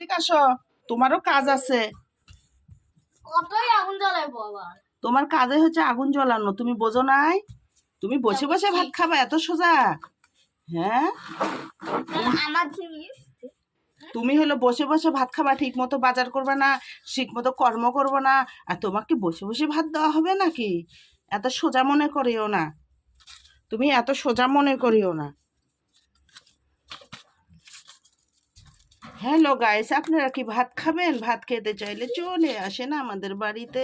ঠিক আসো, তোমারও কাজ আছে। কতই আগুন জ্বালাবো আবার? তোমার কাজে হচ্ছে আগুন জ্বালানো, তুমি বোঝো নাই? তুমি বসে বসে ভাত খাবা, এত সোজা? হ্যাঁ, আমার জিনিস তুমি হলো বসে বসে ভাত খাবা, ঠিক মতো বাজার করবে না, ঠিক মতো কর্ম করবো না, আর তোমাকে বসে বসে ভাত দেওয়া হবে নাকি? এত সোজা মনে করিও না, তুমি এত সোজা মনে করিও না। হ্যালো গাইস, আপনারা কি ভাত খাবেন? ভাত খেতে চাইলে চলে আসেন আমাদের বাড়িতে,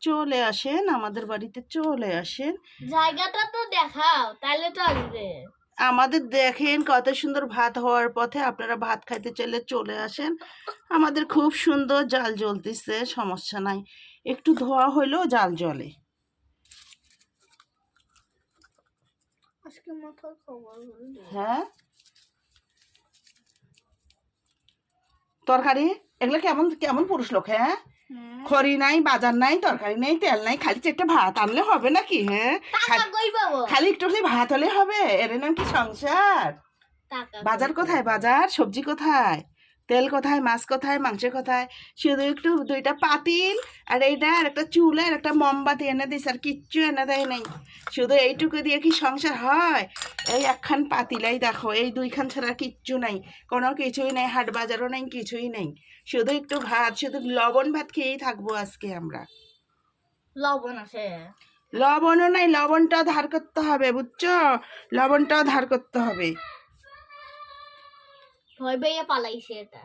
চলে আসেন আমাদের বাড়িতে, চলে আসেন। জায়গাটা তো দেখাও, তাহলে তো আসবে। আমাদের দেখেন কত সুন্দর ভাত হওয়ার পথে, আপনারা ভাত খাইতে চাইলে চলে আসেন। আমাদের খুব সুন্দর জাল জ্বলতেছে, সমস্যা নাই, একটু ধোয়া হইলেও জাল জ্বলে। আজকে মাথার খবর হ্যাঁ, তরকারি এগুলো কেমন কেমন পুরুষ লোক? হ্যাঁ, খড়ি নাই, বাজার নাই, তরকারি নাই, তেল নাই, খালি একটা ভাত আনলে হবে নাকি? হ্যাঁ, খালি একটু ভাত হলে হবে? এর নাম কি সংসার? বাজার কোথায়? বাজার সবজি কোথায়? তেল কোথায়? মাছ কোথায়? মাংস কোথায়? শুধু একটু দুইটা পাতিল আর এইটা আর একটা চুলা আর একটা মোমবাতি এনে দিস, আর কিচ্ছু এনে দেয় নাই। শুধু এইটুকু দিয়ে কি সংসার হয়? এই একখান পাতিলাই দেখো, এই দুইখান ছাড়া কিচ্ছু নাই, কোনো কিছুই নেই, হাট বাজারও নেই, কিছুই নেই, শুধু একটু ভাত, শুধু লবণ ভাত খেয়েই থাকবো আজকে আমরা। লবণ আছে? লবণও নাই, লবণটাও ধার করতে হবে, বুঝছো? লবণটাও ধার করতে হবে। ভয় পেয়ে পালাইছে এটা।